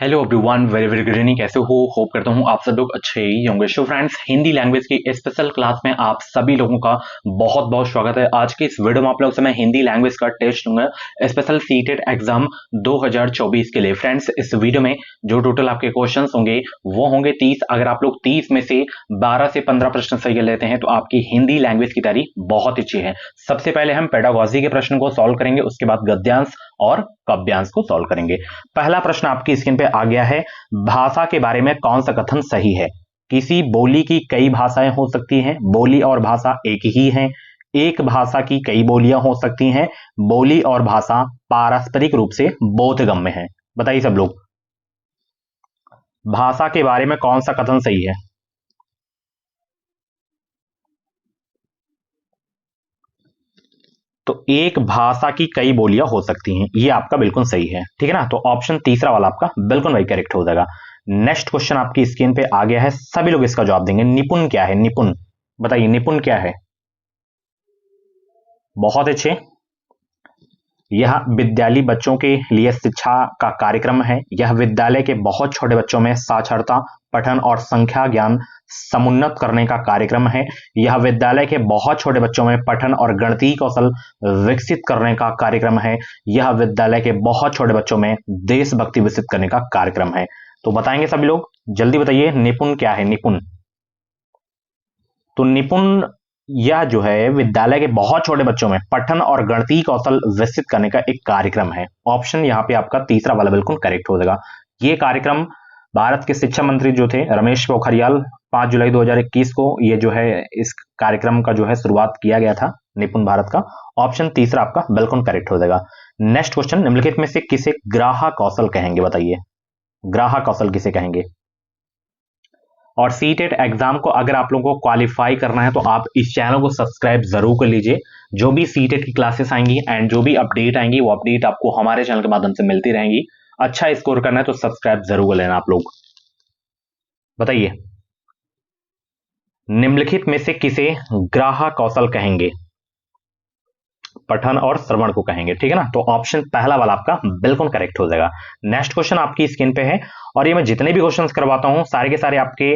Hello everyone, very very good evening. कैसे हो? Hope करता हूँ आप सब लोग अच्छे ही होंगे। सो फ्रेंड्स, हिंदी लैंग्वेज की स्पेशल क्लास में आप सभी लोगों का बहुत बहुत स्वागत है। आज की इस वीडियो में आप लोग से मैं हिंदी लैंग्वेज का टेस्ट लूंगा स्पेशल सीटेड एग्जाम 2024 के लिए। फ्रेंड्स, इस वीडियो में जो टोटल आपके क्वेश्चंस होंगे वो होंगे 30। अगर आप लोग 30 में से 12 से 15 प्रश्न सही कर लेते हैं तो आपकी हिंदी लैंग्वेज की तैयारी बहुत अच्छी है। सबसे पहले हम पेडागोजी के प्रश्न को सॉल्व करेंगे, उसके बाद गद्यांश और काव्यांश को सॉल्व करेंगे। पहला प्रश्न आपकी स्क्रीन पे आ गया है। भाषा के बारे में कौन सा कथन सही है? किसी बोली की कई भाषाएं हो सकती हैं, बोली और भाषा एक ही है। एक भाषा की कई बोलियां हो सकती हैं, बोली और भाषा पारस्परिक रूप से बोधगम्य है। बताइए सब लोग, भाषा के बारे में कौन सा कथन सही है? तो एक भाषा की कई बोलियां हो सकती हैं, ये आपका बिल्कुल सही है। ठीक है ना? तो ऑप्शन तीसरा वाला आपका बिल्कुल वही करेक्ट हो जाएगा। नेक्स्ट क्वेश्चन आपकी स्क्रीन पे आ गया है, सभी लोग इसका जवाब देंगे। निपुण क्या है? निपुण बताइए, निपुण क्या है? बहुत अच्छे। यह विद्यालय बच्चों के लिए शिक्षा का कार्यक्रम है। यह विद्यालय के बहुत छोटे बच्चों में साक्षरता, पठन और संख्या ज्ञान समुन्नत करने का कार्यक्रम है। यह विद्यालय के बहुत छोटे बच्चों में पठन और गणितीय कौशल विकसित करने का कार्यक्रम है। यह विद्यालय के बहुत छोटे बच्चों में देशभक्ति विकसित करने का कार्यक्रम है। तो बताएंगे सभी लोग, जल्दी बताइए, निपुण क्या है? निपुण, तो निपुण यह जो है विद्यालय के बहुत छोटे बच्चों में पठन और गणितीय कौशल विकसित करने का एक कार्यक्रम है। ऑप्शन यहाँ पे आपका तीसरा वाला बिल्कुल करेक्ट हो जाएगा। ये कार्यक्रम भारत के शिक्षा मंत्री जो थे रमेश पोखरियाल, 5 जुलाई 2021 को ये जो है इस कार्यक्रम का जो है शुरुआत किया गया था, निपुण भारत का। ऑप्शन तीसरा आपका बिल्कुल करेक्ट हो जाएगा। नेक्स्ट क्वेश्चन, निम्नलिखित में से किसे ग्राहक कौशल कहेंगे? बताइए, ग्राहक कौशल किसे कहेंगे? और सीटेट एग्जाम को अगर आप लोगों को क्वालिफाई करना है तो आप इस चैनल को सब्सक्राइब जरूर कर लीजिए। जो भी सीटेट की क्लासेस आएंगी एंड जो भी अपडेट आएंगी वो अपडेट आपको हमारे चैनल के माध्यम से मिलती रहेंगी। अच्छा स्कोर करना है तो सब्सक्राइब जरूर कर लेना आप लोग। बताइए, निम्नलिखित में से किसे ग्राहक कौशल कहेंगे? पठन और श्रवण को कहेंगे। ठीक है ना? तो ऑप्शन पहला वाला आपका बिल्कुल करेक्ट हो जाएगा। नेक्स्ट क्वेश्चन आपकी स्क्रीन पे है, और ये मैं जितने भी क्वेश्चन करवाता हूं सारे के सारे आपके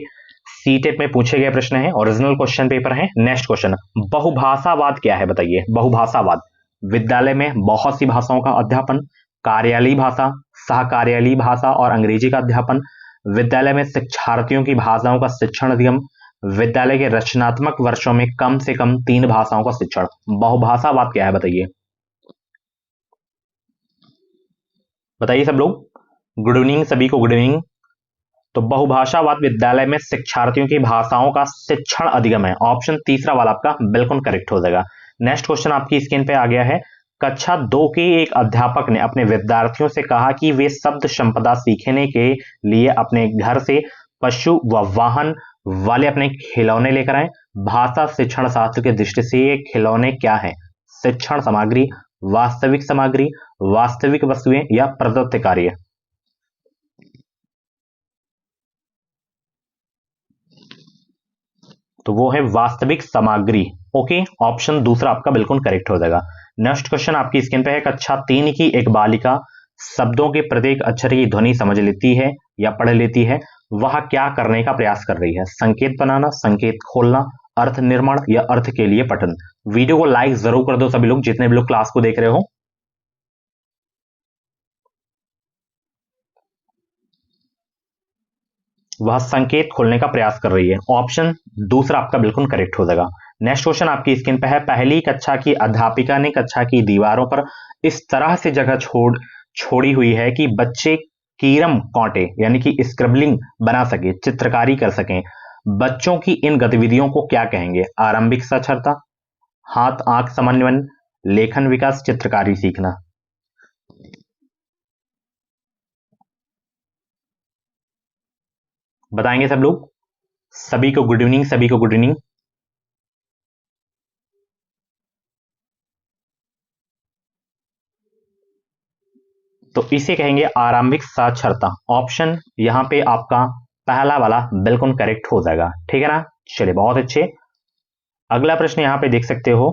सीटेट में पूछे गए प्रश्न हैं, ओरिजिनल क्वेश्चन पेपर है। नेक्स्ट क्वेश्चन, बहुभाषावाद क्या है? बताइए, बहुभाषावाद। विद्यालय में बहुत सी भाषाओं का अध्यापन, कार्यालयी भाषा, सहकार्यालयी भाषा और अंग्रेजी का अध्यापन, विद्यालय में शिक्षार्थियों की भाषाओं का शिक्षण अधिगम, विद्यालय के रचनात्मक वर्षों में कम से कम 3 भाषाओं का शिक्षण। बहुभाषावाद क्या है? बताइए, बताइए सब लोग। गुड इवनिंग सभी को, गुड इवनिंग। तो बहुभाषावाद विद्यालय में शिक्षार्थियों की भाषाओं का शिक्षण अधिगम है। ऑप्शन तीसरा वाला आपका बिल्कुल करेक्ट हो जाएगा। नेक्स्ट क्वेश्चन आपकी स्क्रीन पे आ गया है। कक्षा 2 के एक अध्यापक ने अपने विद्यार्थियों से कहा कि वे शब्द संपदा सीखने के लिए अपने घर से पशु व वाहन वाले अपने खिलौने लेकर आए। भाषा शिक्षण शास्त्र की दृष्टि से ये खिलौने क्या है? शिक्षण सामग्री, वास्तविक सामग्री, वास्तविक वस्तुएं या प्रदत्त कार्य? तो वो है वास्तविक सामग्री। ओके, ऑप्शन दूसरा आपका बिल्कुल करेक्ट हो जाएगा। नेक्स्ट क्वेश्चन आपकी स्क्रीन पे है। कक्षा 3 की एक बालिका शब्दों के प्रत्येक अक्षर की ध्वनि समझ लेती है या पढ़ लेती है। वह क्या करने का प्रयास कर रही है? संकेत बनाना, संकेत खोलना, अर्थ निर्माण या अर्थ के लिए पठन? वीडियो को लाइक जरूर कर दो सभी लोग, जितने भी लोग क्लास को देख रहे हो। वह संकेत खोलने का प्रयास कर रही है। ऑप्शन दूसरा आपका बिल्कुल करेक्ट हो जाएगा। नेक्स्ट क्वेश्चन आपकी स्क्रीन पे है। पहली कक्षा की अध्यापिका ने कक्षा की दीवारों पर इस तरह से जगह छोड़ी हुई है कि बच्चे कीरम कांटे यानी कि स्क्रिबलिंग बना सके, चित्रकारी कर सकें। बच्चों की इन गतिविधियों को क्या कहेंगे? आरंभिक साक्षरता, हाथ आंख समन्वयन, लेखन विकास, चित्रकारी सीखना? बताएंगे सब लोग। सभी को गुड इवनिंग, सभी को गुड इवनिंग। तो इसे कहेंगे आरंभिक साक्षरता। ऑप्शन यहां पे आपका पहला वाला बिल्कुल करेक्ट हो जाएगा। ठीक है ना? चलिए, बहुत अच्छे। अगला प्रश्न यहां पे देख सकते हो।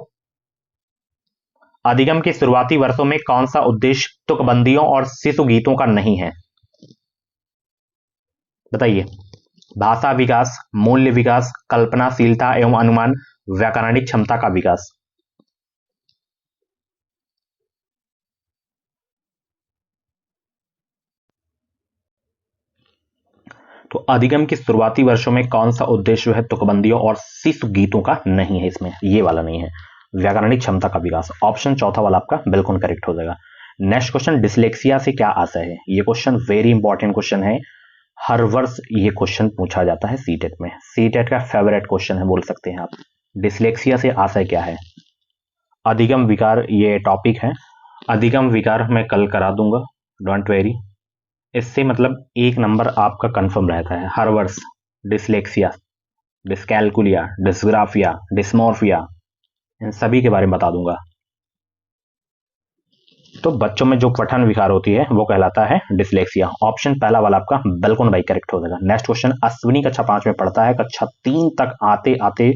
अधिगम के शुरुआती वर्षों में कौन सा उद्देश्य तुकबंदियों और शिशु गीतों का नहीं है? बताइए। भाषा विकास, मूल्य विकास, कल्पनाशीलता एवं अनुमान, व्याकरणिक क्षमता का विकास। तो अधिगम के शुरुआती वर्षों में कौन सा उद्देश्य जो है तुकबंदियों और शिशु गीतों का नहीं है, इसमें ये वाला नहीं है। व्याकरणिक क्षमता का विकास, ऑप्शन चौथा वाला आपका बिल्कुल करेक्ट हो जाएगा। नेक्स्ट क्वेश्चन, डिसलेक्सिया से क्या आशय है? ये क्वेश्चन वेरी इंपॉर्टेंट क्वेश्चन है, हर वर्ष ये क्वेश्चन पूछा जाता है सीटेट में, सीटेट का फेवरेट क्वेश्चन है बोल सकते हैं आप। डिसलेक्सिया से आशय क्या है? अधिगम विकार ये टॉपिक है, अधिगम विकार मैं कल करा दूंगा, डोंट वेरी। इससे मतलब एक नंबर आपका कंफर्म रहता है हर वर्ष। डिसलेक्सिया, डिस्कैलकुलिया, डिस्ग्राफिया, डिस्मोर्फिया, इन सभी के बारे में बता दूंगा। तो बच्चों में जो पठन विकार होती है वो कहलाता है डिसलेक्सिया। ऑप्शन पहला वाला आपका बिल्कुल भाई करेक्ट हो जाएगा। नेक्स्ट क्वेश्चन, अश्विनी कक्षा 5 में पढ़ता है, कक्षा 3 तक आते आते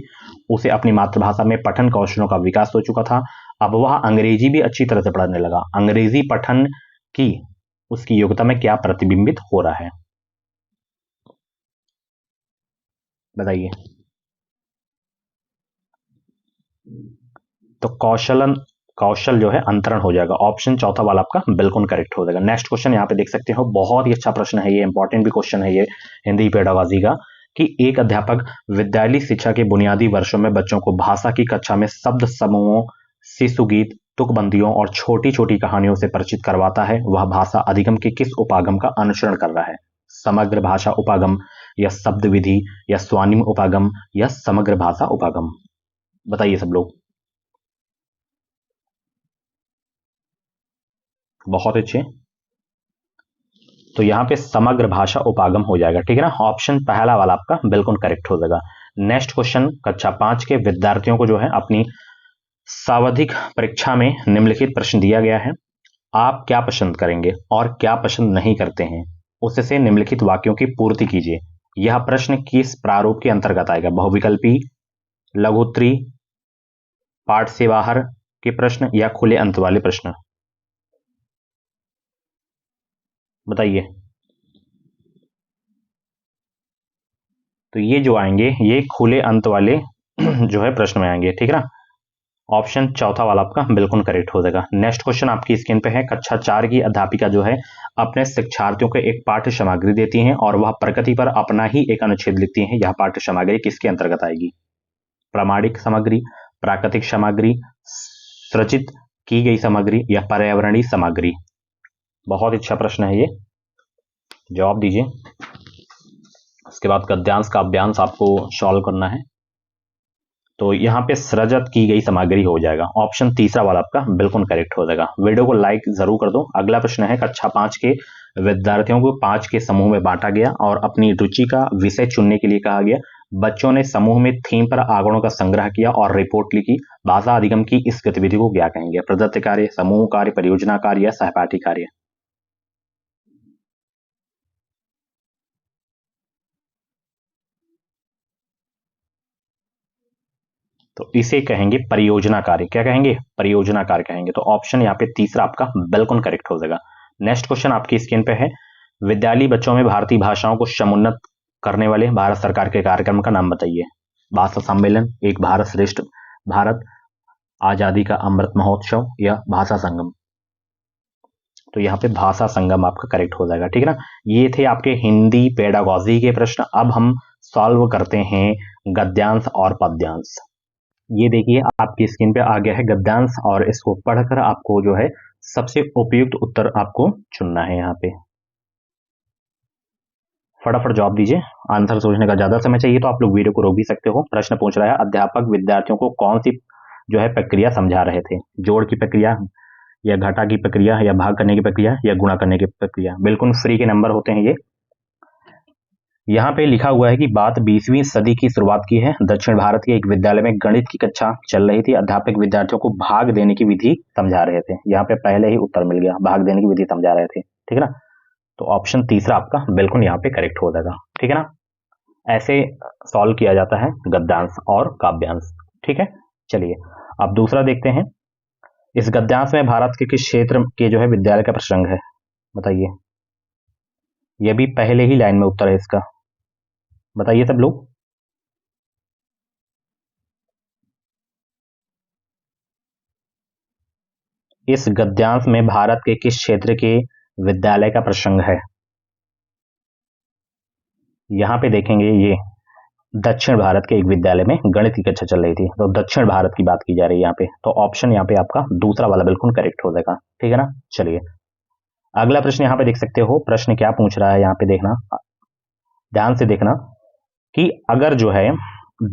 उसे अपनी मातृभाषा में पठन कौशलों का विकास हो चुका था, अब वह अंग्रेजी भी अच्छी तरह से पढ़ने लगा। अंग्रेजी पठन की उसकी योग्यता में क्या प्रतिबिंबित हो रहा है? बताइए। तो कौशल जो है अंतरण हो जाएगा, ऑप्शन चौथा वाला आपका बिल्कुल करेक्ट हो जाएगा। नेक्स्ट क्वेश्चन यहाँ पे देख सकते हो, बहुत ही अच्छा प्रश्न है ये, इंपॉर्टेंट भी क्वेश्चन है ये हिंदी पेडागॉजी का, कि एक अध्यापक विद्यालय शिक्षा के बुनियादी वर्षों में बच्चों को भाषा की कक्षा में शब्द समूहों, शिशु गीत, तुकबंदियों और छोटी छोटी कहानियों से परिचित करवाता है, वह भाषा अधिगम के किस उपागम का अनुसरण कर रहा है? समग्र भाषा उपागम, या शब्द विधि, या स्वानिम उपागम, या समग्र भाषा उपागम? बताइए सब लोग। बहुत अच्छे। तो यहाँ पे समग्र भाषा उपागम हो जाएगा, ठीक है ना, ऑप्शन पहला वाला आपका बिल्कुल करेक्ट हो जाएगा। नेक्स्ट क्वेश्चन, कक्षा 5 के विद्यार्थियों को जो है अपनी सावधिक परीक्षा में निम्नलिखित प्रश्न दिया गया है, आप क्या पसंद करेंगे और क्या पसंद नहीं करते हैं, उससे निम्नलिखित वाक्यों की पूर्ति कीजिए। यह प्रश्न किस प्रारूप के अंतर्गत आएगा? बहुविकल्पी, लघुत्तरी, पाठ से बाहर के प्रश्न, या खुले अंत वाले प्रश्न? बताइए। तो ये जो आएंगे ये खुले अंत वाले जो है प्रश्न में आएंगे, ठीक है ना, ऑप्शन चौथा वाला आपका बिल्कुल करेक्ट हो जाएगा। नेक्स्ट क्वेश्चन आपकी स्क्रीन पे है, कक्षा 4 की अध्यापिका जो है अपने शिक्षार्थियों को एक पाठ्य सामग्री देती हैं और वह प्रकृति पर अपना ही एक अनुच्छेद लिखती हैं, यह पाठ्य सामग्री किसके अंतर्गत आएगी? प्रामाणिक सामग्री, प्राकृतिक सामग्री, सृजित की गई सामग्री, या पर्यावरणीय सामग्री? बहुत अच्छा प्रश्न है ये, जवाब दीजिए। उसके बाद गद्यांश काव्यांश आपको सॉल्व करना है, तो यहाँ पे सृजत की गई सामग्री हो जाएगा, ऑप्शन तीसरा वाला आपका बिल्कुल करेक्ट हो जाएगा। वीडियो को लाइक जरूर कर दो। अगला प्रश्न है, कक्षा 5 के विद्यार्थियों को 5 के समूह में बांटा गया और अपनी रुचि का विषय चुनने के लिए कहा गया। बच्चों ने समूह में थीम पर आंकड़ों का संग्रह किया और रिपोर्ट लिखी। भाषा अधिगम की इस गतिविधि को क्या कहेंगे? प्रदत्त कार्य, समूह कार्य, परियोजना कार्य, या सहपाठी कार्य? तो इसे कहेंगे परियोजना कार्य। क्या कहेंगे? परियोजना कार्य कहेंगे। तो ऑप्शन यहाँ पे तीसरा आपका बिल्कुल करेक्ट हो जाएगा। नेक्स्ट क्वेश्चन आपकी स्क्रीन पे है, विद्यालयी बच्चों में भारतीय भाषाओं को समुन्नत करने वाले भारत सरकार के कार्यक्रम का नाम बताइए। भाषा सम्मेलन, एक भारत श्रेष्ठ भारत, आजादी का अमृत महोत्सव, या भाषा संगम? तो यहाँ पे भाषा संगम आपका करेक्ट हो जाएगा, ठीक है ना। ये थे आपके हिंदी पेडागॉजी के प्रश्न। अब हम सॉल्व करते हैं गद्यांश और पद्यांश। ये देखिए आपकी स्क्रीन पे आ गया है गद्यांश, और इसको पढ़कर आपको जो है सबसे उपयुक्त उत्तर आपको चुनना है। यहाँ पे फटाफट जवाब दीजिए, आंसर सोचने का ज्यादा समय चाहिए तो आप लोग वीडियो को रोक भी सकते हो। प्रश्न पूछ रहा है, अध्यापक विद्यार्थियों को कौन सी जो है प्रक्रिया समझा रहे थे? जोड़ की प्रक्रिया, या घटा की प्रक्रिया, या भाग करने की प्रक्रिया, या गुणा करने की प्रक्रिया? बिल्कुल फ्री के नंबर होते हैं ये। यहाँ पे लिखा हुआ है कि बात 20वीं सदी की शुरुआत की है। दक्षिण भारत के एक विद्यालय में गणित की कक्षा चल रही थी। अध्यापक विद्यार्थियों को भाग देने की विधि समझा रहे थे। यहाँ पे पहले ही उत्तर मिल गया, भाग देने की विधि समझा रहे थे, ठीक है ना। तो ऑप्शन तीसरा आपका बिल्कुल यहाँ पे करेक्ट हो जाएगा, ठीक है ना। ऐसे सॉल्व किया जाता है गद्यांश और काव्यांश, ठीक है। चलिए अब दूसरा देखते हैं। इस गद्यांश में भारत के किस क्षेत्र के जो है विद्यालय का प्रसंग है? बताइए। ये भी पहले ही लाइन में उत्तर है इसका। बताइए सब लोग। इस गद्यांश में भारत के किस क्षेत्र के विद्यालय का प्रसंग है? यहां पे देखेंगे, ये दक्षिण भारत के एक विद्यालय में गणित की कक्षा चल रही थी, तो दक्षिण भारत की बात की जा रही है यहाँ पे, तो ऑप्शन यहाँ पे आपका दूसरा वाला बिल्कुल करेक्ट हो जाएगा। ठीक है ना। चलिए अगला प्रश्न यहाँ पे देख सकते हो, प्रश्न क्या पूछ रहा है यहाँ पे देखना, ध्यान से देखना कि अगर जो है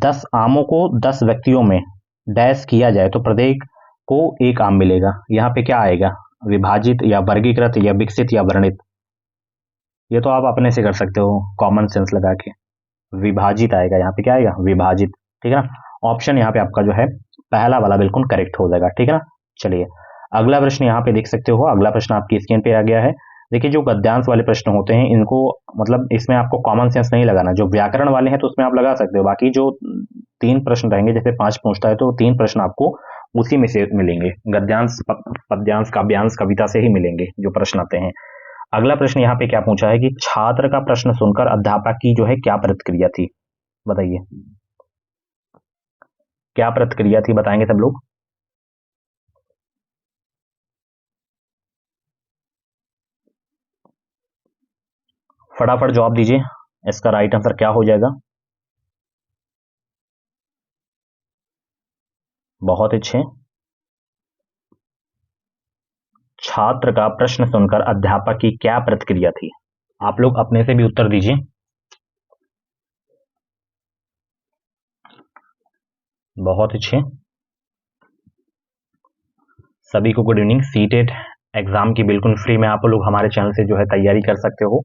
10 आमों को 10 व्यक्तियों में डैश किया जाए तो प्रत्येक को एक आम मिलेगा। यहाँ पे क्या आएगा, विभाजित या वर्गीकृत या विकसित या वर्णित? ये तो आप अपने से कर सकते हो कॉमन सेंस लगा के। विभाजित आएगा, यहाँ पे क्या आएगा, विभाजित। ठीक है ना। ऑप्शन यहाँ पे आपका जो है पहला वाला बिल्कुल करेक्ट हो जाएगा। ठीक है ना। चलिए अगला प्रश्न यहाँ पे देख सकते हो, अगला प्रश्न आपकी स्क्रीन पे आ गया है। देखिए जो गद्यांश वाले प्रश्न होते हैं इनको मतलब इसमें आपको कॉमन सेंस नहीं लगाना, जो व्याकरण वाले हैं तो उसमें आप लगा सकते हो, बाकी जो 3 प्रश्न रहेंगे, जैसे 5 पूछता है तो 3 प्रश्न आपको उसी में से मिलेंगे, गद्यांश पद्यांश काव्यांश कविता से ही मिलेंगे जो प्रश्न आते हैं। अगला प्रश्न यहाँ पे क्या पूछा है कि छात्र का प्रश्न सुनकर अध्यापक की जो है क्या प्रतिक्रिया थी? बताइए क्या प्रतिक्रिया थी, बताएंगे सब लोग। फटाफट जवाब दीजिए, इसका राइट आंसर क्या हो जाएगा? बहुत अच्छे। छात्र का प्रश्न सुनकर अध्यापक की क्या प्रतिक्रिया थी? आप लोग अपने से भी उत्तर दीजिए। बहुत अच्छे। सभी को गुड इवनिंग। सीटेट एग्जाम की बिल्कुल फ्री में आप लोग हमारे चैनल से जो है तैयारी कर सकते हो।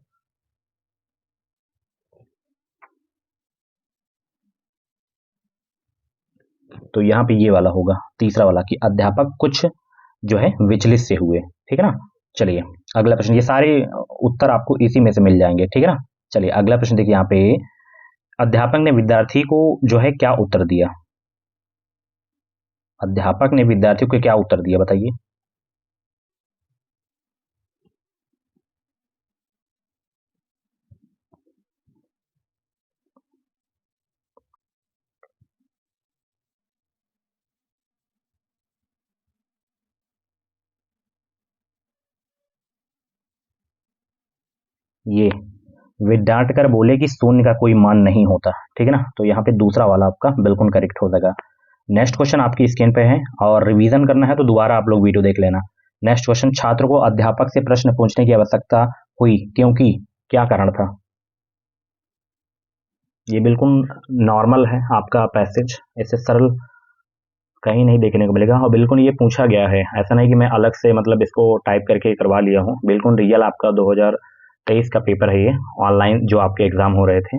तो यहाँ पे ये वाला होगा तीसरा वाला कि अध्यापक कुछ जो है विचलित से हुए। ठीक है ना। चलिए अगला प्रश्न, ये सारे उत्तर आपको इसी में से मिल जाएंगे। ठीक है ना। चलिए अगला प्रश्न देखिए, यहाँ पे अध्यापक ने विद्यार्थी को जो है क्या उत्तर दिया? अध्यापक ने विद्यार्थी को क्या उत्तर दिया, बताइए। ये वे डांट कर बोले कि शून्य का कोई मान नहीं होता। ठीक है ना। तो यहाँ पे दूसरा वाला आपका बिल्कुल करेक्ट हो जाएगा। नेक्स्ट क्वेश्चन आपकी स्क्रीन पे है और रिवीजन करना है तो दोबारा आप लोग वीडियो देख लेना। नेक्स्ट क्वेश्चन, छात्र को अध्यापक से प्रश्न पूछने की आवश्यकता हुई क्योंकि क्या कारण था? ये बिल्कुल नॉर्मल है आपका पैसेज, इससे सरल कहीं नहीं देखने को मिलेगा और बिल्कुल ये पूछा गया है, ऐसा नहीं कि मैं अलग से मतलब इसको टाइप करके करवा लिया हूँ, बिल्कुल रियल आपका 2023 का पेपर है ये, ऑनलाइन जो आपके एग्जाम हो रहे थे।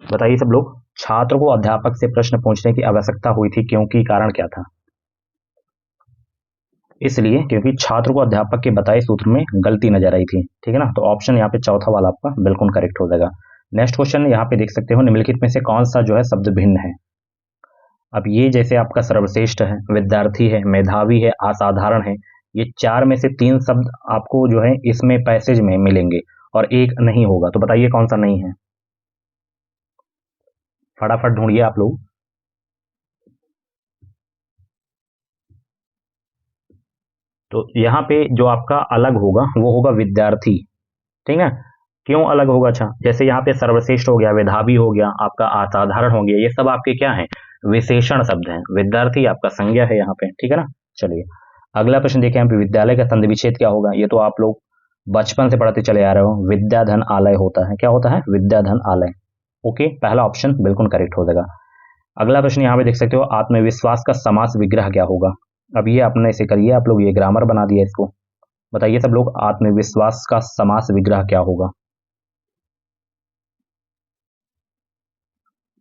बताइए सब लोग, छात्र को अध्यापक से प्रश्न पूछने की आवश्यकता हुई थी क्योंकि कारण क्या था? इसलिए क्योंकि छात्र को अध्यापक के बताए सूत्र में गलती नजर आई थी। ठीक है ना। तो ऑप्शन यहाँ पे चौथा वाला आपका बिल्कुल करेक्ट हो जाएगा। नेक्स्ट क्वेश्चन यहाँ पे देख सकते हो, निम्नलिखित में से कौन सा जो है शब्द भिन्न है? अब ये जैसे आपका सर्वश्रेष्ठ है, विद्यार्थी है, मेधावी है, असाधारण है, ये 4 में से 3 शब्द आपको जो है इसमें पैसेज में मिलेंगे और एक नहीं होगा, तो बताइए कौन सा नहीं है? फटाफट ढूंढिए आप लोग। तो यहाँ पे जो आपका अलग होगा वो होगा विद्यार्थी। ठीक है। क्यों अलग होगा? अच्छा, जैसे यहाँ पे सर्वश्रेष्ठ हो गया, मेधावी हो गया, आपका असाधारण हो गया, ये सब आपके क्या है, विशेषण शब्द हैं। विद्यार्थी आपका संज्ञा है यहाँ पे। ठीक है ना। चलिए अगला प्रश्न देखिए, यहाँ पे विद्यालय का संधि विच्छेद क्या होगा? ये तो आप लोग बचपन से पढ़ते चले आ रहे हो, विद्याधन आलय होता है। क्या होता है? विद्याधन आलय। ओके, पहला ऑप्शन बिल्कुल करेक्ट हो जाएगा। अगला प्रश्न यहाँ पे देख सकते हो, आत्मविश्वास का समास विग्रह क्या होगा? अब ये अपने से करिए आप लोग, ये ग्रामर बना दिया इसको। बताइए सब लोग, आत्मविश्वास का समास विग्रह क्या होगा?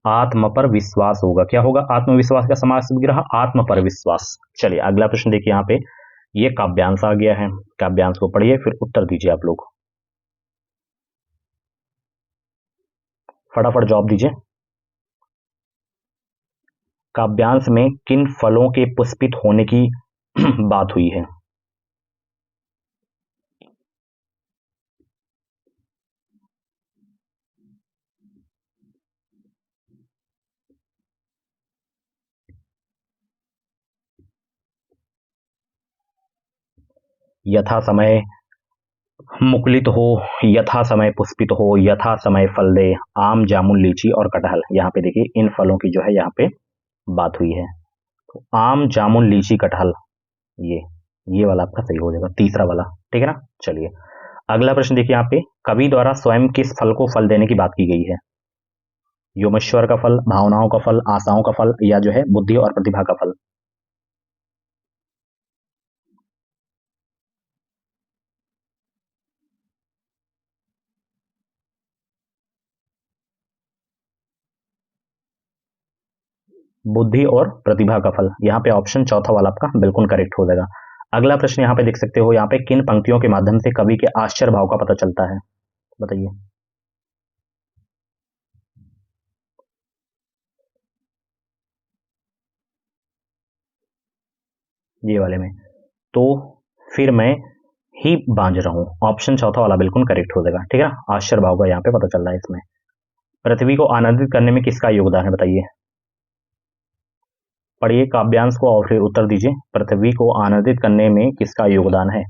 आत्म पर विश्वास होगा। क्या होगा आत्मविश्वास का समास विग्रह? आत्म पर विश्वास। चलिए अगला प्रश्न देखिए, यहाँ पे ये काव्यांश आ गया है, काव्यांश को पढ़िए फिर उत्तर दीजिए आप लोग। फटाफट जवाब दीजिए। काव्यांश में किन फलों के पुष्पित होने की बात हुई है? यथा समय मुकुलित हो, यथा समय पुष्पित हो, यथा समय फल दे, आम जामुन लीची और कटहल। यहाँ पे देखिए इन फलों की जो है यहाँ पे बात हुई है। तो आम जामुन लीची कटहल, ये ये वाला आपका सही हो जाएगा, तीसरा वाला। ठीक है ना। चलिए अगला प्रश्न देखिए यहाँ पे, कवि द्वारा स्वयं किस फल को फल देने की बात की गई है? योमेश्वर का फल, भावनाओं का फल, आशाओं का फल, या जो है बुद्धि और प्रतिभा का फल। बुद्धि और प्रतिभा का फल। यहाँ पे ऑप्शन चौथा वाला आपका बिल्कुल करेक्ट हो जाएगा। अगला प्रश्न यहाँ पे देख सकते हो, यहाँ पे किन पंक्तियों के माध्यम से कवि के आश्चर्य भाव का पता चलता है? बताइए। ये वाले में, तो फिर मैं ही बांझ रहा हूँ, ऑप्शन चौथा वाला बिल्कुल करेक्ट हो जाएगा। ठीक है ना। आश्चर्य भाव का यहाँ पे पता चल रहा है इसमें। पृथ्वी को आनंदित करने में किसका योगदान है? बताइए। पढ़िए काव्यांश को और फिर उत्तर दीजिए। पृथ्वी को आनंदित करने में किसका योगदान है?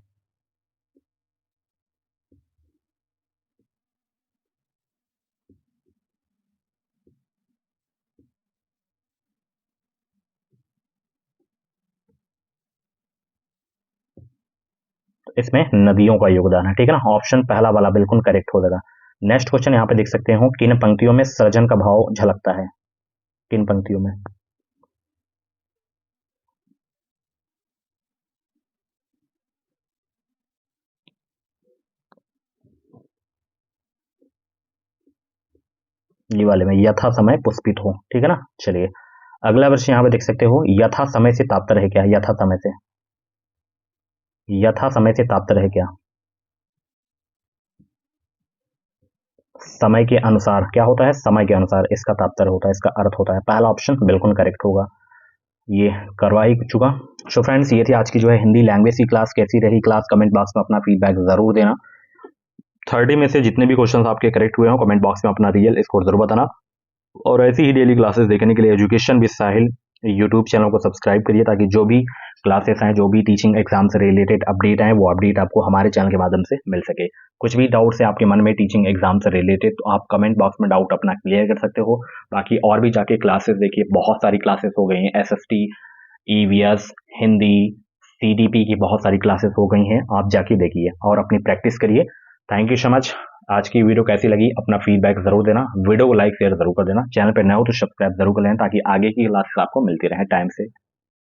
तो इसमें नदियों का योगदान है। ठीक है ना। ऑप्शन पहला वाला बिल्कुल करेक्ट हो जाएगा। नेक्स्ट क्वेश्चन यहाँ पे देख सकते हो, किन पंक्तियों में सृजन का भाव झलकता है? किन पंक्तियों में? ये वाले में, यथा समय पुष्पित हो। ठीक है ना। चलिए अगला वर्ष यहाँ पे देख सकते हो, यथा समय से तात्पर्य है क्या? यथा समय से, यथा समय से तात्पर्य है क्या? समय के अनुसार क्या होता है? समय के अनुसार इसका तात्पर्य होता है, इसका अर्थ होता है। पहला ऑप्शन बिल्कुल करेक्ट होगा। ये करवा ही चुका। सो फ्रेंड्स, ये थी आज की जो है हिंदी लैंग्वेज की क्लास। कैसी रही क्लास? कमेंट बॉक्स में अपना फीडबैक जरूर देना। 30 में से जितने भी क्वेश्चन आपके करेक्ट हुए हो, कमेंट बॉक्स में अपना रियल स्कोर जरूर बताना। और ऐसी ही डेली क्लासेस देखने के लिए education with Sahil YouTube channel को सब्सक्राइब करिए, ताकि जो भी क्लासेस हैं, जो भी टीचिंग एग्जाम से रिलेटेड अपडेट हैं, वो अपडेट आपको हमारे चैनल के माध्यम से मिल सके। कुछ भी डाउट्स है आपके मन में टीचिंग एग्जाम से रिलेटेड, तो आप कमेंट बॉक्स में डाउट अपना क्लियर कर सकते हो। बाकी और भी जाके क्लासेस देखिए, बहुत सारी क्लासेस हो गई हैं। एसएसटी, ईवीएस, हिंदी, सीडीपी की बहुत सारी क्लासेस हो गई हैं। आप जाके देखिए और अपनी प्रैक्टिस करिए। Thank you so much. आज की वीडियो कैसी लगी अपना फीडबैक जरूर देना। वीडियो को लाइक शेयर जरूर कर देना। चैनल पर नए हो तो सब्सक्राइब जरूर कर लेना, ताकि आगे की क्लासेस आपको मिलती रहे टाइम से।